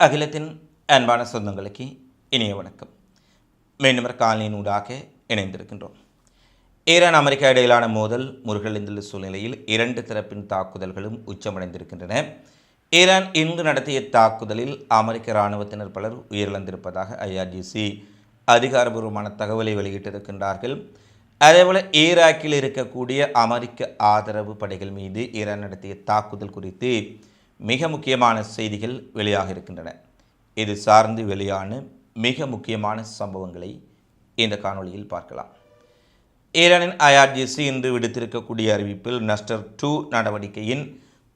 அகிலத்தின் அன்பான சொந்தங்களுக்கு இனிய வணக்கம். மீண்டும் காலனியூடாக இணைந்திருக்கின்றோம். ஈரான் அமெரிக்கா இடையிலான மோதல் முருகழிந்துள்ள சூழ்நிலையில் இரண்டு தரப்பின் தாக்குதல்களும் உச்சமடைந்திருக்கின்றன. ஈரான் இன்று நடத்திய தாக்குதலில் அமெரிக்க இராணுவத்தினர் பலர் உயிரிழந்திருப்பதாக IRGC அதிகாரபூர்வமான தகவலை வெளியிட்டிருக்கின்றார்கள். அதேபோல ஈராக்கில் இருக்கக்கூடிய அமெரிக்க ஆதரவு படைகள் மீது ஈரான் நடத்திய தாக்குதல் குறித்து மிக முக்கியமான செய்திகள் வெளியாக இருக்கின்றன. இது சார்ந்து வெளியான மிக முக்கியமான சம்பவங்களை இந்த காணொளியில் பார்க்கலாம். ஈரானின் IRGC இன்று விடுத்திருக்கக்கூடிய அறிவிப்பில் நஸ்டர் 2 நடவடிக்கையின்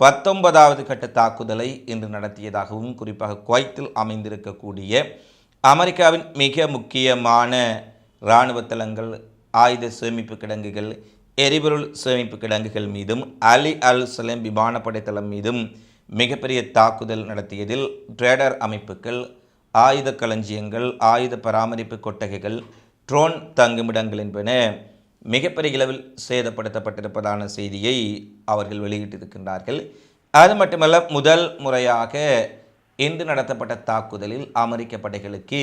19வது கட்ட தாக்குதலை இன்று நடத்தியதாகவும், குறிப்பாக குவைத்தில் அமைந்திருக்கக்கூடிய அமெரிக்காவின் மிக முக்கியமான இராணுவ தளங்கள், ஆயுத சேமிப்பு கிடங்குகள், எரிபொருள் சேமிப்பு கிடங்குகள் மீதும் அலி அல் சலேம் விமானப்படை தளம் மீதும் மிகப்பெரிய தாக்குதல் நடத்தியதில் ட்ரேடர் அமைப்புகள், ஆயுத களஞ்சியங்கள், ஆயுத பராமரிப்பு கொட்டகைகள், ட்ரோன் தங்குமிடங்கள் என்பன மிகப்பெரிய அளவில் சேதப்படுத்தப்பட்டிருப்பதான செய்தியை அவர்கள் வெளியிட்டிருக்கின்றார்கள். அது மட்டுமல்ல, முதல் முறையாக இன்று நடத்தப்பட்ட தாக்குதலில் அமெரிக்க படைகளுக்கு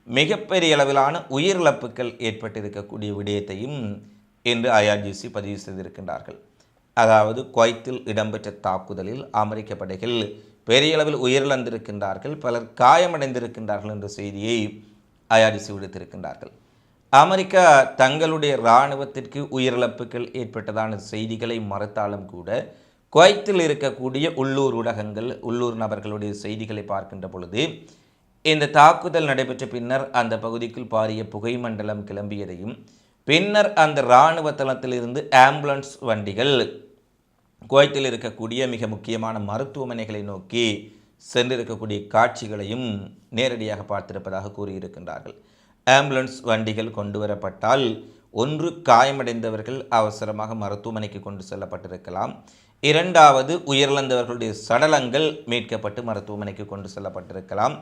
மிகப்பெரிய அளவிலான உயிரிழப்புகள் ஏற்பட்டிருக்கக்கூடிய விடயத்தையும் இன்று IRGC பதிவு செய்திருக்கின்றார்கள். அதாவது குவைத்தில் இடம்பெற்ற தாக்குதலில் அமெரிக்க படைகள் பெரிய அளவில் உயிரிழந்திருக்கின்றார்கள், பலர் காயமடைந்திருக்கின்றார்கள் என்ற செய்தியை IRGC விடுத்திருக்கின்றார்கள். அமெரிக்கா தங்களுடைய இராணுவத்திற்கு உயிரிழப்புகள் ஏற்பட்டதான செய்திகளை மறுத்தாலும் கூட குவைத்தில் இருக்கக்கூடிய உள்ளூர் ஊடகங்கள், உள்ளூர் நபர்களுடைய செய்திகளை பார்க்கின்ற பொழுது இந்த தாக்குதல் நடைபெற்ற பின்னர் அந்த பகுதிக்குள் பாரிய புகை மண்டலம் கிளம்பியதையும், பின்னர் அந்த இராணுவ தளத்திலிருந்து ஆம்புலன்ஸ் வண்டிகள் குவைத்தில் இருக்கக்கூடிய மிக முக்கியமான மருத்துவமனைகளை நோக்கி சென்றிருக்கக்கூடிய காட்சிகளையும் நேரடியாக பார்த்திருப்பதாக கூறியிருக்கின்றார்கள். ஆம்புலன்ஸ் வண்டிகள் கொண்டு வரப்பட்டால் ஒன்று காயமடைந்தவர்கள் அவசரமாக மருத்துவமனைக்கு கொண்டு செல்லப்பட்டிருக்கலாம், இரண்டாவது உயிரிழந்தவர்களுடைய சடலங்கள் மீட்கப்பட்டு மருத்துவமனைக்கு கொண்டு செல்லப்பட்டிருக்கலாம்.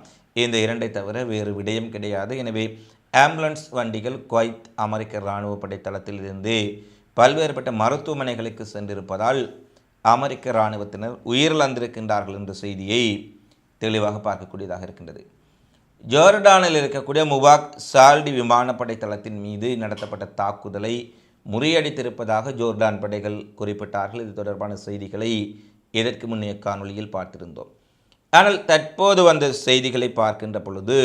இந்த இரண்டை தவிர வேறு விடயம் கிடையாது. எனவே ஆம்புலன்ஸ் வண்டிகள் குவைத் அமெரிக்க இராணுவ படை தளத்திலிருந்து பல்வேறுபட்ட மருத்துவமனைகளுக்கு சென்றிருப்பதால் அமெரிக்க இராணுவத்தினர் உயிரிழந்திருக்கின்றார்கள் என்ற செய்தியை தெளிவாக பார்க்கக்கூடியதாக இருக்கின்றது. ஜோர்டானில் இருக்கக்கூடிய முபாக் சால்டி விமானப்படை தளத்தின் மீது நடத்தப்பட்ட தாக்குதலை முறியடித்திருப்பதாக ஜோர்டான் படைகள் குறிப்பிட்டார்கள். இது தொடர்பான செய்திகளை இதற்கு முன்னைய காணொளியில் பார்த்திருந்தோம். ஆனால் தற்போது வந்த செய்திகளை பார்க்கின்ற பொழுது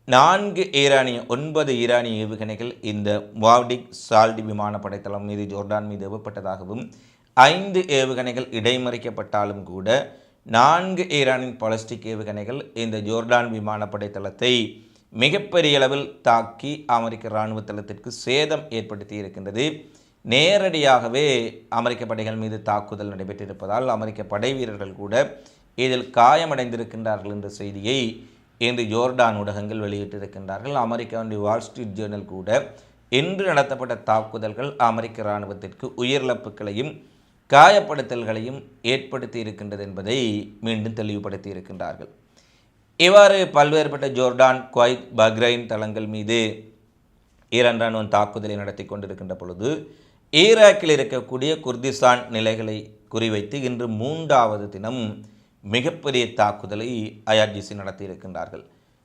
9 ஈரானிய ஏவுகணைகள் இந்த முவாடிக் சால்டி விமானப்படை தளம் மீது ஜோர்டான் மீது ஏவப்பட்டதாகவும், 5 ஏவுகணைகள் இடைமறிக்கப்பட்டாலும் கூட 4 ஈரானின் பாலிஸ்டிக் ஏவுகணைகள் இந்த ஜோர்டான் விமானப்படை தளத்தை மிகப்பெரிய அளவில் தாக்கி அமெரிக்க இராணுவ தளத்திற்கு சேதம் ஏற்படுத்தி இருக்கின்றது. நேரடியாகவே அமெரிக்க படைகள் மீது தாக்குதல் நடைபெற்றிருப்பதால் அமெரிக்க படை வீரர்கள் கூட இதில் காயமடைந்திருக்கின்றார்கள் என்ற செய்தியை இன்று ஜோர்டான் ஊடகங்கள் வெளியிட்டிருக்கின்றார்கள். அமெரிக்காவுடைய வால் ஸ்ட்ரீட் ஜேர்னல் கூட இன்று நடத்தப்பட்ட தாக்குதல்கள் அமெரிக்க இராணுவத்திற்கு உயிரிழப்புகளையும் காயப்படுத்தல்களையும் ஏற்படுத்தி இருக்கின்றது என்பதை மீண்டும் தெளிவுபடுத்தி இருக்கின்றார்கள். இவ்வாறு பல்வேறுபட்ட ஜோர்டான், குவைத், பஹ்ரைன் தளங்கள் மீது ஈரான் இராணுவம் தாக்குதலை நடத்தி கொண்டிருக்கின்ற பொழுது ஈராக்கில் இருக்கக்கூடிய குர்திஸ்தான் நிலைகளை குறிவைத்து இன்று 3வது தினம் மிகப்பெரிய தாக்குதலை IRGC நடத்தியிருக்கின்றார்கள்.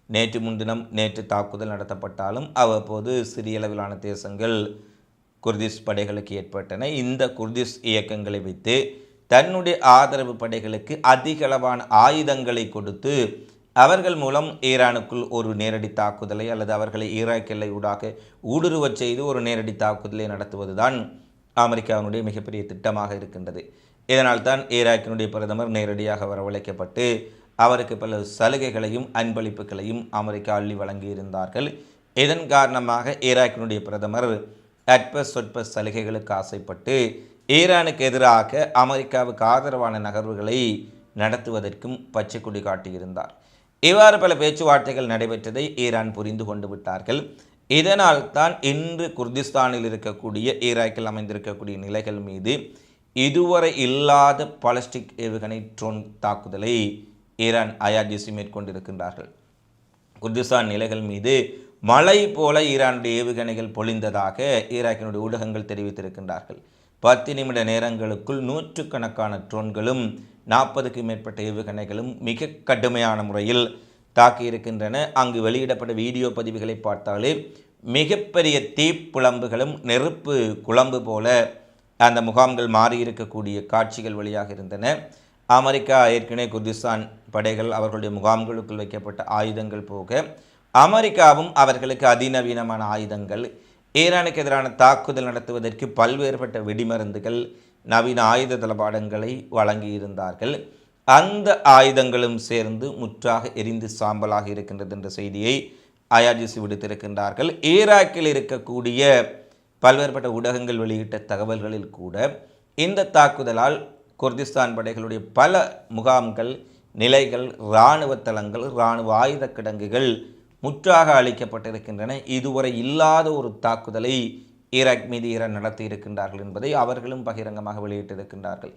நேற்று முன்தினம் தாக்குதல் நடத்தப்பட்டாலும் அவ்வப்போது சிறிய அளவிலான தேசங்கள் குர்திஸ் படைகளுக்கு ஏற்பட்டன. இந்த குர்திஸ் இயக்கங்களை வைத்து தன்னுடைய ஆதரவு படைகளுக்கு அதிகளவான ஆயுதங்களை கொடுத்து அவர்கள் மூலம் ஈரானுக்குள் ஒரு நேரடி தாக்குதலை அல்லது அவர்களை ஈராக் எல்லை ஊடாக ஊடுருவச் செய்து ஒரு நேரடி தாக்குதலை நடத்துவதுதான் அமெரிக்காவினுடைய மிகப்பெரிய திட்டமாக இருக்கின்றது. இதனால் தான் ஈராக்கினுடைய பிரதமர் நேரடியாக வரவழைக்கப்பட்டு அவருக்கு பல சலுகைகளையும் அன்பளிப்புகளையும் அமெரிக்கா அள்ளி வழங்கியிருந்தார்கள். இதன் காரணமாக ஈராக்கினுடைய பிரதமர் அற்ப சொற்ப சலுகைகளுக்கு ஆசைப்பட்டு ஈரானுக்கு எதிராக அமெரிக்காவுக்கு ஆதரவான நகர்வுகளை நடத்துவதற்கும் பச்சை கொடி காட்டியிருந்தார். இவ்வாறு பல பேச்சுவார்த்தைகள் நடைபெற்றதை ஈரான் புரிந்து கொண்டு விட்டார்கள். இதனால் தான் இன்று குர்திஸ்தானில் இருக்கக்கூடிய ஈராக்கில் அமைந்திருக்கக்கூடிய நிலைகள் மீது இதுவரை இல்லாத பாலிஸ்டிக் ஏவுகணை ட்ரோன் தாக்குதலை ஈரான் IRGC மேற்கொண்டிருக்கின்றார்கள். குர்திஸ்தான் நிலைகள் மீது மழை போல ஈரானுடைய ஏவுகணைகள் பொழிந்ததாக ஈராக்கினுடைய ஊடகங்கள் தெரிவித்திருக்கின்றார்கள். 10 நிமிட நேரங்களுக்குள் நூற்றுக்கணக்கான ட்ரோன்களும் 40க்கும் மேற்பட்ட ஏவுகணைகளும் மிக கடுமையான முறையில் தாக்கியிருக்கின்றன. அங்கு வெளியிடப்பட்ட வீடியோ பதிவுகளை பார்த்தாலே மிகப்பெரிய தீப்புழம்புகளும் நெருப்பு குழம்பு போல அந்த முகாம்கள் மாறியிருக்கக்கூடிய காட்சிகள் வெளியாக இருந்தன. அமெரிக்கா ஏற்கனவே குர்திஸ்தான் படைகள் அவர்களுடைய முகாம்களுக்குள் வைக்கப்பட்ட ஆயுதங்கள் போக அமெரிக்காவும் அவர்களுக்கு அதிநவீனமான ஆயுதங்கள், ஈரானுக்கு எதிரான தாக்குதல் நடத்துவதற்கு பல்வேறுபட்ட வெடிமருந்துகள், நவீன ஆயுத தளபாடங்களை வழங்கியிருந்தார்கள். அந்த ஆயுதங்களும் சேர்ந்து முற்றாக எரிந்து சாம்பலாக இருக்கின்றது என்ற செய்தியை IRGC விடுத்திருக்கின்றார்கள். ஈராக்கில் இருக்கக்கூடிய பல்வேறுபட்ட ஊடகங்கள் வெளியிட்ட தகவல்களில் கூட இந்த தாக்குதலால் குர்திஸ்தான் படைகளுடைய பல முகாம்கள், நிலைகள், இராணுவ தளங்கள், இராணுவ ஆயுத கிடங்குகள் முற்றாக அளிக்கப்பட்டிருக்கின்றன. இதுவரை இல்லாத ஒரு தாக்குதலை ஈராக் மீது ஈரான் நடத்தி இருக்கின்றார்கள் என்பதை அவர்களும் பகிரங்கமாக வெளியிட்டிருக்கின்றார்கள்.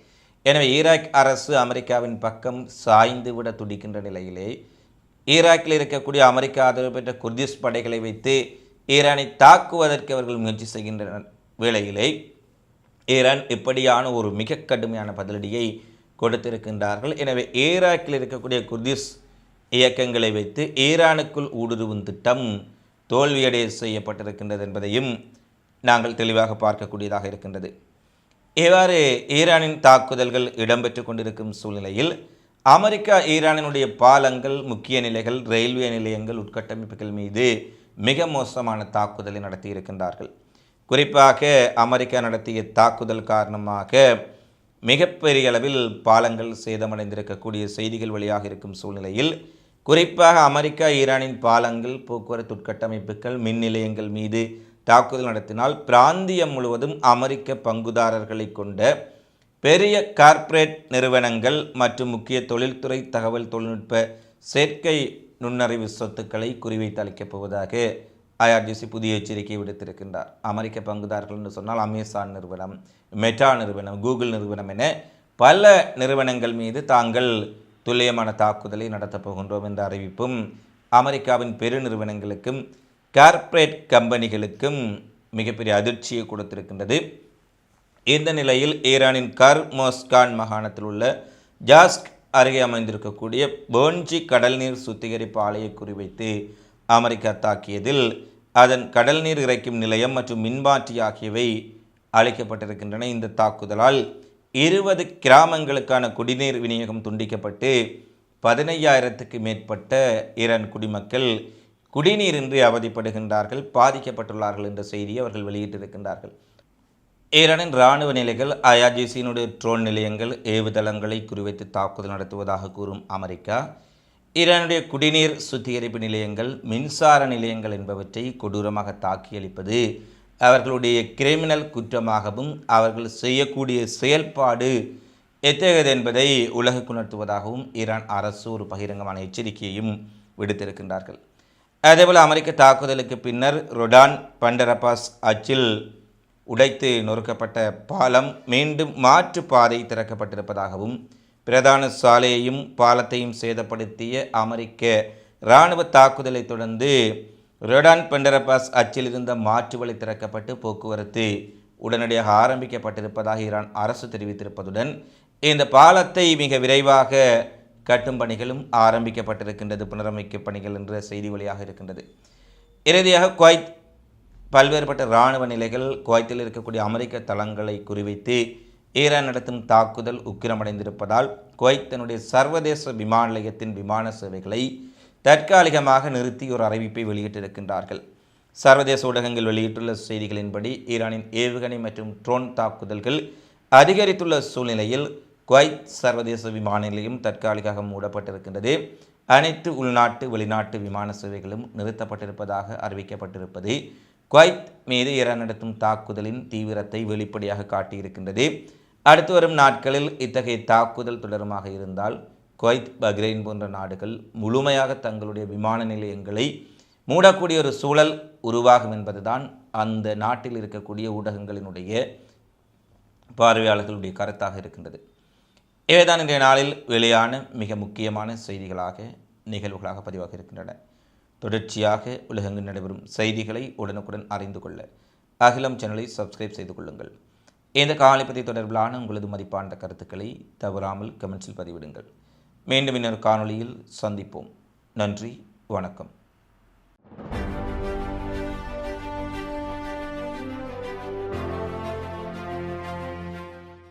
எனவே ஈராக் அரசு அமெரிக்காவின் பக்கம் சாய்ந்துவிட துடிக்கின்ற நிலையிலே ஈராக்கில் இருக்கக்கூடிய அமெரிக்கா ஆதரவு பெற்ற குர்திஸ் படைகளை வைத்து ஈரானை தாக்குவதற்கு அவர்கள் முயற்சி செய்கின்ற வேளையிலே ஈரான் இப்படியான ஒரு மிக கடுமையான பதிலடியை கொடுத்திருக்கின்றார்கள். எனவே ஈராக்கில் இருக்கக்கூடிய குர்திஸ் இயக்கங்களை வைத்து ஈரானுக்குள் ஊடுருவும் திட்டம் தோல்வியடைய செய்யப்பட்டிருக்கின்றது என்பதையும் நாங்கள் தெளிவாக பார்க்கக்கூடியதாக இருக்கின்றது. இவ்வாறு ஈரானின் தாக்குதல்கள் இடம்பெற்று கொண்டிருக்கும் சூழ்நிலையில் அமெரிக்கா ஈரானினுடைய பாலங்கள், முக்கிய நிலைகள், ரயில்வே நிலையங்கள், உட்கட்டமைப்புகள் மீது மிக மோசமான தாக்குதலை நடத்தியிருக்கின்றார்கள். குறிப்பாக அமெரிக்கா நடத்திய தாக்குதல் காரணமாக மிகப்பெரிய அளவில் பாலங்கள் சேதமடைந்திருக்கக்கூடிய செய்திகள் வெளியாக இருக்கும் சூழ்நிலையில் குறிப்பாக அமெரிக்கா ஈரானின் பாலங்கள், போக்குவரத்து உட்கட்டமைப்புகள், மின் நிலையங்கள் மீது தாக்குதல் நடத்தினால் பிராந்தியம் முழுவதும் அமெரிக்க பங்குதாரர்களை கொண்ட பெரிய கார்ப்பரேட் நிறுவனங்கள் மற்றும் முக்கிய தொழில்துறை, தகவல் தொழில்நுட்ப, செயற்கை நுண்ணறிவு சொத்துக்களை குறிவைத்து அளிக்கப் போவதாக IRGC புதிய எச்சரிக்கை விடுத்திருக்கின்றார். அமெரிக்க பங்குதாரர்கள் என்று சொன்னால் அமேசான் நிறுவனம், மெட்டா நிறுவனம், கூகுள் நிறுவனம் என பல நிறுவனங்கள் மீது தாங்கள் துல்லியமான தாக்குதலை நடத்தப் போகின்றோம் என்ற அறிவிப்பும் அமெரிக்காவின் பெரு நிறுவனங்களுக்கும் கார்ப்பரேட் கம்பெனிகளுக்கும் மிகப்பெரிய அதிர்ச்சியை கொடுத்திருக்கின்றது. இந்த நிலையில் ஈரானின் கர்மோஸ்கான் மாகாணத்தில் உள்ள ஜாஸ்க் அருகே அமைந்திருக்கக்கூடிய போன்ஜி கடல் நீர் சுத்திகரிப்பு ஆலையை குறிவைத்து அமெரிக்கா தாக்கியதில் அதன் கடல் நீர் இறைக்கும் நிலையம் மற்றும் மின்மாற்றி ஆகியவை அளிக்கப்பட்டிருக்கின்றன. இந்த தாக்குதலால் 20 கிராமங்களுக்கான குடிநீர் விநியோகம் துண்டிக்கப்பட்டு 15,000க்கு மேற்பட்ட ஈரான் குடிமக்கள் குடிநீரின்றி அவதிப்படுகின்றார்கள், பாதிக்கப்பட்டுள்ளார்கள் என்ற செய்தியை அவர்கள் வெளியிட்டிருக்கின்றார்கள். ஈரானின் இராணுவ நிலைகள், IRGCயினுடைய ட்ரோன் நிலையங்கள், ஏவுதளங்களை குறிவைத்து தாக்குதல் நடத்துவதாக கூறும் அமெரிக்கா ஈரானுடைய குடிநீர் சுத்திகரிப்பு நிலையங்கள், மின்சார நிலையங்கள் என்பவற்றை கொடூரமாக தாக்கியளிப்பது அவர்களுடைய கிரிமினல் குற்றமாகவும் அவர்கள் செய்யக்கூடிய செயல்பாடு எத்தகையது என்பதை உலகுக்கு உணர்த்துவதாகவும் ஈரான் அரசு ஒரு பகிரங்கமான எச்சரிக்கையையும் விடுத்திருக்கின்றார்கள். அதேபோல் அமெரிக்க தாக்குதலுக்கு பின்னர் ரொடான் பண்டரபாஸ் அச்சில் உடைத்து நொறுக்கப்பட்ட பாலம் மீண்டும் மாற்று பாதை திறக்கப்பட்டிருப்பதாகவும் பிரதான சாலையையும் பாலத்தையும் சேதப்படுத்திய அமெரிக்க இராணுவ தாக்குதலை தொடர்ந்து ரொடான் பண்டரபாஸ் அச்சில் இருந்த மாற்று வழி திறக்கப்பட்டு போக்குவரத்து உடனடியாக ஆரம்பிக்கப்பட்டிருப்பதாக ஈரான் அரசு தெரிவித்திருப்பதுடன் இந்த பாலத்தை மிக விரைவாக கட்டும் பணிகளும் ஆரம்பிக்கப்பட்டிருக்கின்றது, புனரமைக்கும் பணிகள் என்ற செய்தி வழியாக இருக்கின்றது. இறுதியாக குவைத் பல்வேறுபட்ட இராணுவ நிலைகள், குவைத்தில் இருக்கக்கூடிய அமெரிக்க தளங்களை குறிவைத்து ஈரான் நடத்தும் தாக்குதல் உக்கிரமடைந்திருப்பதால் குவைத் தன்னுடைய சர்வதேச விமான நிலையத்தின் விமான சேவைகளை தற்காலிகமாக நிறுத்தி ஒரு அறிவிப்பை வெளியிட்டிருக்கின்றார்கள். சர்வதேச ஊடகங்கள் வெளியிட்டுள்ள செய்திகளின்படி ஈரானின் ஏவுகணை மற்றும் ட்ரோன் தாக்குதல்கள் அதிகரித்துள்ள சூழ்நிலையில் குவைத் சர்வதேச விமான நிலையம் தற்காலிகமாக மூடப்பட்டிருக்கின்றது. அனைத்து உள்நாட்டு வெளிநாட்டு விமான சேவைகளும் நிறுத்தப்பட்டிருப்பதாக அறிவிக்கப்பட்டிருப்பது குவைத் மீது ஈரான் நடத்தும் தாக்குதலின் தீவிரத்தை வெளிப்படையாக காட்டியிருக்கின்றது. அடுத்து வரும் நாட்களில் இத்தகைய தாக்குதல் தொடருமாக இருந்தால் குவைத், பஹ்ரைன் போன்ற நாடுகள் முழுமையாக தங்களுடைய விமான நிலையங்களை மூடக்கூடிய ஒரு சூழல் உருவாகும் என்பதுதான் அந்த நாட்டில் இருக்கக்கூடிய ஊடகங்களினுடைய பார்வையாளர்களுடைய கருத்தாக இருக்கின்றது. இவைதான் இன்றைய நாளில் வெளியான மிக முக்கியமான செய்திகளாக, நிகழ்வுகளாக பதிவாக இருக்கின்றன. தொடர்ச்சியாக உலகெங்கில் நடைபெறும் செய்திகளை உடனுக்குடன் அறிந்து கொள்ள அகிலம் சேனலை சப்ஸ்கிரைப் செய்து கொள்ளுங்கள். இந்த காலிப்பதி தொடர்பிலான உங்களது மதிப்பான கருத்துக்களை தவறாமல் கமெண்ட்ஸில் பதிவிடுங்கள். மீண்டும் இன்னொரு காணொளியில் சந்திப்போம். நன்றி, வணக்கம்.